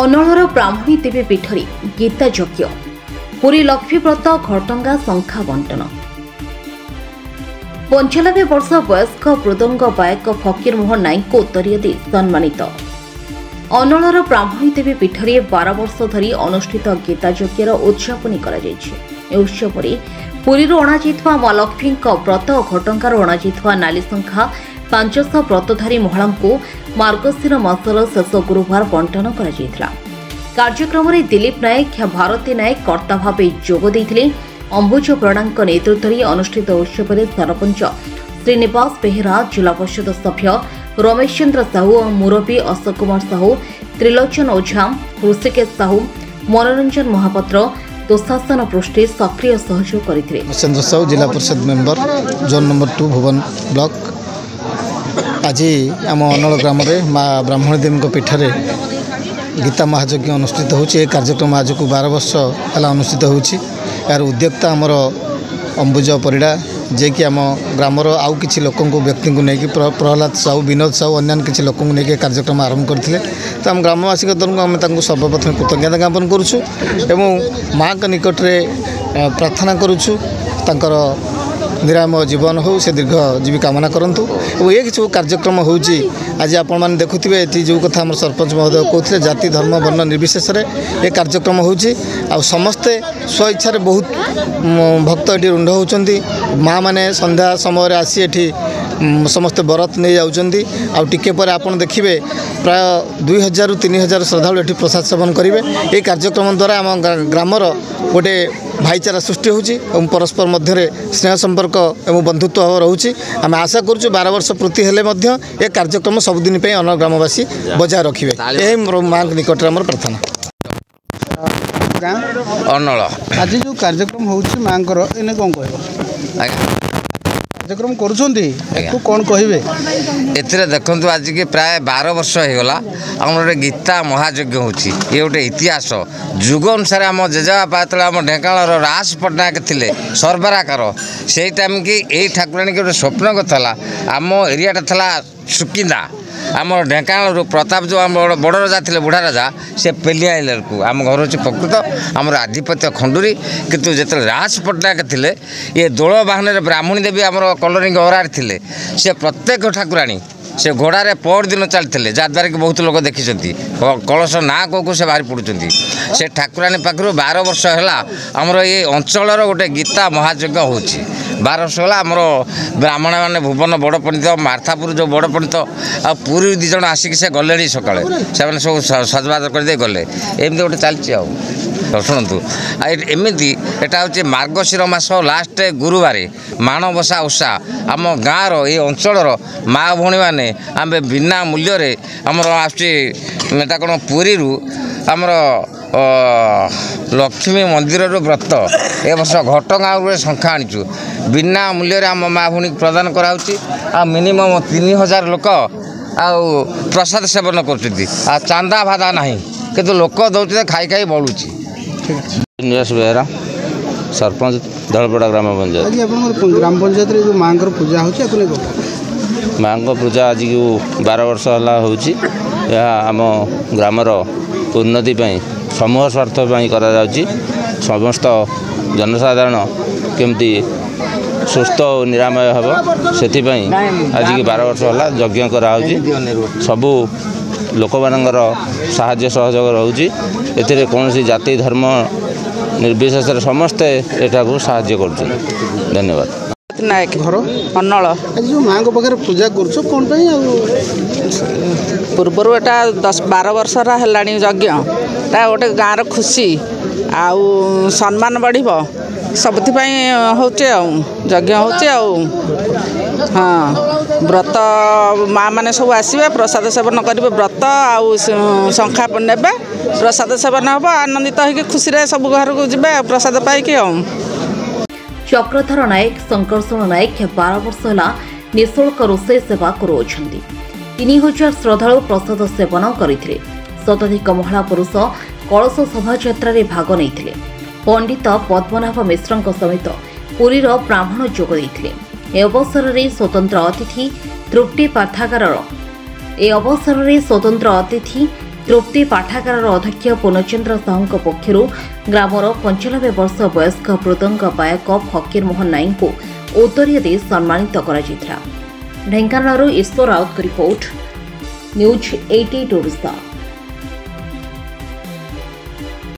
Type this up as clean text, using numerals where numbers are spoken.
ଅନଳର ବ୍ରାହ୍ମଣୀ ଦେବୀ ପୀଠରେ ଗୀତା ଯଜ୍ଞ, ପୁରୀ ଲକ୍ଷ୍ମୀବ୍ରତ ଘଟଙ୍ଗା ଶଙ୍ଖା ବଣ୍ଟନ। 95 ବର୍ଷ ବୟସ୍କ ମୃଦଙ୍ଗ ଗାୟକ ଫକୀରମୋହନ ନାୟକଙ୍କୁ ଉତ୍ତରୀୟ ଦେଇ ସମ୍ମାନିତ। ଅନଳର ବ୍ରାହ୍ମଣୀ ଦେବୀ ପୀଠରେ 12 ବର୍ଷ ଧରି ଅନୁଷ୍ଠିତ ଗୀତା ଯଜ୍ଞର ଉଦ୍ଯାପନୀ କରାଯାଇଛି। ଏହି ଉତ୍ସବରେ ପୁରୀରୁ ଅଣାଯାଇଥିବା ମା ଲକ୍ଷ୍ମୀଙ୍କ ବ୍ରତ ଓ ଘଟଙ୍ଗାରୁ ଅଣାଯାଇଥିବା ନାଲି ଶଙ୍ଖା 500 ବ୍ରତଧାରୀ ମହିଳାଙ୍କୁ ମାର୍ଗଶିର ମାସର ଶେଷ ଗୁରୁବାର ବଣ୍ଟନ କରାଯାଇଥିଲା। କାର୍ଯ୍ୟକ୍ରମରେ ଦିଲ୍ଲୀପ ନାୟକ, ଭାରତୀ ନାୟକ କର୍ତ୍ତା ଭାବେ ଯୋଗ ଦେଇଥିଲେ। ଅମ୍ବୁଜ ପ୍ରଣାଙ୍କ ନେତୃତ୍ୱରେ ଅନୁଷ୍ଠିତ ଉତ୍ସବରେ ସରପଞ୍ଚ ଶ୍ରୀନିବାସ ବେହେରା, ଜିଲ୍ଲା ପରିଷଦ ସଭ୍ୟ ରମେଶ ଚନ୍ଦ୍ର ସାହୁ, ମୁରବୀ ଅଶୋକ କୁମାର ସାହୁ, ତ୍ରିଲୋଚନ ଓଝା, ହୃଷିକେଶ ସାହୁ, ମନୋରଞ୍ଜନ ମହାପାତ୍ର ଦୁଃଶାସନ ପୃଷ୍ଟି ସକ୍ରିୟ ସହଯୋଗ କରିଥିଲେ। ଚନ୍ଦ୍ର ସାହୁ, ଜିଲ୍ଲା ପରିଷଦ member, zone number 2 Bhuban block. ଆଜି ଆମ ଅନଳ ଗ୍ରାମରେ ମା ବ୍ରାହ୍ମଣୀ ଦେବୀଙ୍କ ପୀଠରେ ଗୀତା ମହାଯଜ୍ଞ ଅନୁଷ୍ଠିତ ହେଉଛି। ଏ କାର୍ଯ୍ୟକ୍ରମ ଆଜକୁ 12 ବର୍ଷ ହେଲା ଅନୁଷ୍ଠିତ ହେଉଛି। ଏହାର ଉଦ୍ୟୋକ୍ତା ଆମର ଅମ୍ବୁଜ ପରିଡ଼ା, ଯିଏକି ଆମ ଗ୍ରାମର ଆଉ କିଛି ଲୋକଙ୍କୁ ବ୍ୟକ୍ତିଙ୍କୁ ନେଇକି ପ୍ରହ୍ଲାଦ ସାହୁ, ବିନୋଦ ସାହୁ, ଅନ୍ୟାନ୍ୟ କିଛି ଲୋକଙ୍କୁ ନେଇକି ଏ କାର୍ଯ୍ୟକ୍ରମ ଆରମ୍ଭ କରିଥିଲେ। ତ ଆମ ଗ୍ରାମବାସୀଙ୍କ ତରଫରୁ ଆମେ ତାଙ୍କୁ ସର୍ବପ୍ରଥମେ କୃତଜ୍ଞତା ଜ୍ଞାପନ କରୁଛୁ ଏବଂ ମାଆଙ୍କ ନିକଟରେ ପ୍ରାର୍ଥନା କରୁଛୁ ତାଙ୍କର ନିରାମୟ ଜୀବନ ହେଉ, ସେ ଦୀର୍ଘ ଜୀବୀ କାମନା କରନ୍ତୁ। ଏବଂ ଏ ସବୁ କାର୍ଯ୍ୟକ୍ରମ ହେଉଛି ଆଜି ଆପଣମାନେ ଦେଖୁଥିବେ, ଏଠି ଯେଉଁ କଥା ଆମର ସରପଞ୍ଚ ମହୋଦୟ କହୁଥିଲେ, ଜାତି ଧର୍ମ ବର୍ଣ୍ଣ ନିର୍ବିଶେଷରେ ଏ କାର୍ଯ୍ୟକ୍ରମ ହେଉଛି। ଆଉ ସମସ୍ତେ ସ୍ୱଇଚ୍ଛାରେ ବହୁତ ଭକ୍ତ ଏଠି ରୁଣ୍ଡ ହେଉଛନ୍ତି। ମାଆମାନେ ସନ୍ଧ୍ୟା ସମୟରେ ଆସି ଏଠି ସମସ୍ତେ ବରତ ନେଇ ଯାଉଛନ୍ତି। ଆଉ ଟିକେ ପରେ ଆପଣ ଦେଖିବେ ପ୍ରାୟ 2000ରୁ 3000 ଶ୍ରଦ୍ଧାଳୁ ଏଠି ପ୍ରସାଦ ସେବନ କରିବେ। ଏହି କାର୍ଯ୍ୟକ୍ରମ ଦ୍ୱାରା ଆମ ଗ୍ରାମର ଗୋଟେ ଭାଇଚାରା ସୃଷ୍ଟି ହେଉଛି ଏବଂ ପରସ୍ପର ମଧ୍ୟରେ ସ୍ନେହ ସମ୍ପର୍କ ଏବଂ ବନ୍ଧୁତ୍ୱ ଭାବ ରହୁଛି। ଆମେ ଆଶା କରୁଛୁ 12 ବର୍ଷ ପୂର୍ତ୍ତି ହେଲେ ମଧ୍ୟ ଏ କାର୍ଯ୍ୟକ୍ରମ ସବୁଦିନ ପାଇଁ ଅନଳ ଗ୍ରାମବାସୀ ବଜାୟ ରଖିବେ। ଏହି ମାଆଙ୍କ ନିକଟରେ ଆମର ପ୍ରାର୍ଥନା। ଅନଳ ଆଜି ଯେଉଁ କାର୍ଯ୍ୟକ୍ରମ ହେଉଛି ମାଆଙ୍କର, ଏନେ କ'ଣ କହିବ? କାର୍ଯ୍ୟକ୍ରମ କରୁଛନ୍ତି, କ'ଣ କହିବେ? ଏଥିରେ ଦେଖନ୍ତୁ, ଆଜିକି ପ୍ରାୟ 12 ବର୍ଷ ହେଇଗଲା ଆମର ଗୋଟେ ଗୀତା ମହାଯଜ୍ଞ ହେଉଛି। ଇଏ ଗୋଟେ ଇତିହାସ। ଯୁଗ ଅନୁସାରେ ଆମ ଜେଜେବାପା ଯେତେବେଳେ ଆମ ଢେଙ୍କାନାଳର ରାସ ପଟ୍ଟନାୟକ ଥିଲେ ସରବରାକାର, ସେଇ ଟାଇମ୍କି ଏଇ ଠାକୁରାଣୀକି ଗୋଟେ ସ୍ୱପ୍ନ କରିଥିଲା। ଆମ ଏରିଆଟା ଥିଲା ସୁକିନ୍ଦା। ଆମର ଢେଙ୍କାନାଳରୁ ପ୍ରତାପ ଯେଉଁ ଆମ ବଡ଼ ରାଜା ଥିଲେ, ବୁଢ଼ା ରାଜା, ସେ ପେଲି ଆଇଲାକୁ ଆମ ଘର ହେଉଛି ପ୍ରକୃତ ଆମର ଆଧିପତ୍ୟ ଖଣ୍ଡୁରୀ। କିନ୍ତୁ ଯେତେବେଳେ ରାସ ପଟ୍ଟନାୟକ ଥିଲେ, ଇଏ ଦୋଳ ବାହନରେ ବ୍ରାହ୍ମଣୀ ଦେବୀ ଆମର କଲୋନୀ ଗହରାରେ ଥିଲେ। ସେ ପ୍ରତ୍ୟେକ ଠାକୁରାଣୀ ସେ ଘୋଡ଼ାରେ ପରଦିନ ଚାଲିଥିଲେ, ଯାହାଦ୍ୱାରା କି ବହୁତ ଲୋକ ଦେଖିଛନ୍ତି। କଳସ ନାଁ କହୁ ସେ ବାହାରି ପଡ଼ୁଛନ୍ତି। ସେ ଠାକୁରାଣୀ ପାଖରୁ 12 ବର୍ଷ ହେଲା ଆମର ଏ ଅଞ୍ଚଳର ଗୋଟେ ଗୀତା ମହାଯଜ୍ଞ ହେଉଛି। 12 ବର୍ଷ ହେଲା ଆମର ବ୍ରାହ୍ମଣମାନେ ଭୁବନ ବଡ଼ ପଣ୍ଡିତ, ମାର୍ଥାପୁର ଯେଉଁ ବଡ଼ ପଣ୍ଡିତ, ଆଉ ପୁରୀରୁ 2 ଜଣ ଆସିକି ସେ ଗଲେଣି ସକାଳେ। ସେମାନେ ସବୁ ସଜବାଜ କରିଦେଇ ଗଲେ। ଏମିତି ଗୋଟେ ଚାଲିଛି। ଆଉ ଶୁଣନ୍ତୁ, ଆଉ ଏମିତି ଏଇଟା ହେଉଛି ମାର୍ଗଶିର ମାସ ଲାଷ୍ଟ ଗୁରୁବାରେ ମାଣବସା ଓଷା। ଆମ ଗାଁର ଏଇ ଅଞ୍ଚଳର ମା ଭଉଣୀମାନେ ଆମେ ବିନା ମୂଲ୍ୟରେ ଆମର ଆସୁଛି, ଏଇଟା କ'ଣ ପୁରୀରୁ ଆମର ଲକ୍ଷ୍ମୀ ମନ୍ଦିରରୁ ବ୍ରତ, ଏ ବର୍ଷ ଘଟଗାଁରୁ ଗୋଟେ ଶଙ୍ଖା ଆଣିଛୁ। ବିନା ମୂଲ୍ୟରେ ଆମ ମା ଭଉଣୀକୁ ପ୍ରଦାନ କରାହେଉଛି। ଆଉ ମିନିମମ୍ 3000 ଲୋକ ଆଉ ପ୍ରସାଦ ସେବନ କରୁଛନ୍ତି। ଆଉ ଚାନ୍ଦା ଭାଦା ନାହିଁ, କିନ୍ତୁ ଲୋକ ଦେଉଛନ୍ତି, ଖାଇ ଖାଇ ବଳୁଛି। ନିବାସ ବେହେରା, ସରପଞ୍ଚ ଦଳପଡ଼ା ଗ୍ରାମ ପଞ୍ଚାୟତ। ଆଜି ଆପଣଙ୍କର ଗ୍ରାମ ପଞ୍ଚାୟତରେ ଯେଉଁ ମାଆଙ୍କର ପୂଜା ହେଉଛି, ଆକୁ ନେଇ ମାଆଙ୍କ ପୂଜା ଆଜିକୁ 12 ବର୍ଷ ହେଲା ହେଉଛି। ଏହା ଆମ ଗ୍ରାମର ଉନ୍ନତି ପାଇଁ, ସମୂହ ସ୍ୱାର୍ଥ ପାଇଁ କରାଯାଉଛି। ସମସ୍ତ ଜନସାଧାରଣ କେମିତି ସୁସ୍ଥ ଓ ନିରାମୟ ହେବ, ସେଥିପାଇଁ ଆଜିକି 12 ବର୍ଷ ହେଲା ଯଜ୍ଞ କରାହେଉଛି। ସବୁ ଲୋକମାନଙ୍କର ସାହାଯ୍ୟ ସହଯୋଗ ରହୁଛି। ଏଥିରେ କୌଣସି ଜାତି ଧର୍ମ ନିର୍ବିଶେଷରେ ସମସ୍ତେ ଏଠାକୁ ସାହାଯ୍ୟ କରୁଛନ୍ତି। ଧନ୍ୟବାଦ। ନାୟକ, ଘର ଅନଳ। ଆଜି ଯେଉଁ ମାଆଙ୍କ ପାଖରେ ପୂଜା କରୁଛ, କ'ଣ ପାଇଁ? ଆଉ ପୂର୍ବରୁ ଏଟା 10-12 ବର୍ଷର ହେଲାଣି ଯଜ୍ଞ। ଏଟା ଗୋଟେ ଗାଁର ଖୁସି ଆଉ ସମ୍ମାନ ବଢ଼ିବ, ସବୁଥିପାଇଁ ହେଉଛି। ଆଉ ଯଜ୍ଞ ହେଉଛି। ଆଉ ହଁ, ବ୍ରତ ମା' ମାନେ ସବୁ ଆସିବେ, ପ୍ରସାଦ ସେବନ କରିବେ। ବ୍ରତ ଆଉ ଶଙ୍ଖା ନେବେ, ପ୍ରସାଦ ସେବନ ହେବ। ଆନନ୍ଦିତ ହୋଇକି ଖୁସିରେ ସବୁ ଘରକୁ ଯିବେ ପ୍ରସାଦ ପାଇକି। ଆଉ ଚକ୍ରଧର ନାୟକ, ଶଙ୍କର୍ଷଣ ନାୟକ 12 ବର୍ଷ ହେଲା ନିଃଶୁଳ୍କ ରୋଷେଇ ସେବା କରୁଅଛନ୍ତି। 3000 ଶ୍ରଦ୍ଧାଳୁ ପ୍ରସାଦ ସେବନ କରିଥିଲେ। ଶତାଧିକ ମହିଳା ପୁରୁଷ କଳସ ଶୋଭାଯାତ୍ରାରେ ଭାଗ ନେଇଥିଲେ। ପଣ୍ଡିତ ପଦ୍ମନାଭ ମିଶ୍ରଙ୍କ ସହିତ ପୁରୀର ବ୍ରାହ୍ମଣ ଯୋଗ ଦେଇଥିଲେ। ଏ ଅବସରରେ ସ୍ୱତନ୍ତ୍ର ଅତିଥି तृप्ति पाठागार अध्यक्ष पूर्णचंद्र साहू पक्षर ग्रामर 95 वर्ष वयस्क मृदंग गायक फकीर मोहन नाईक को उत्तरीय दे सम्मानित कर ढेंकानाल ईश्वर राउत रिपोर्ट न्यूज 88 ओडिशा।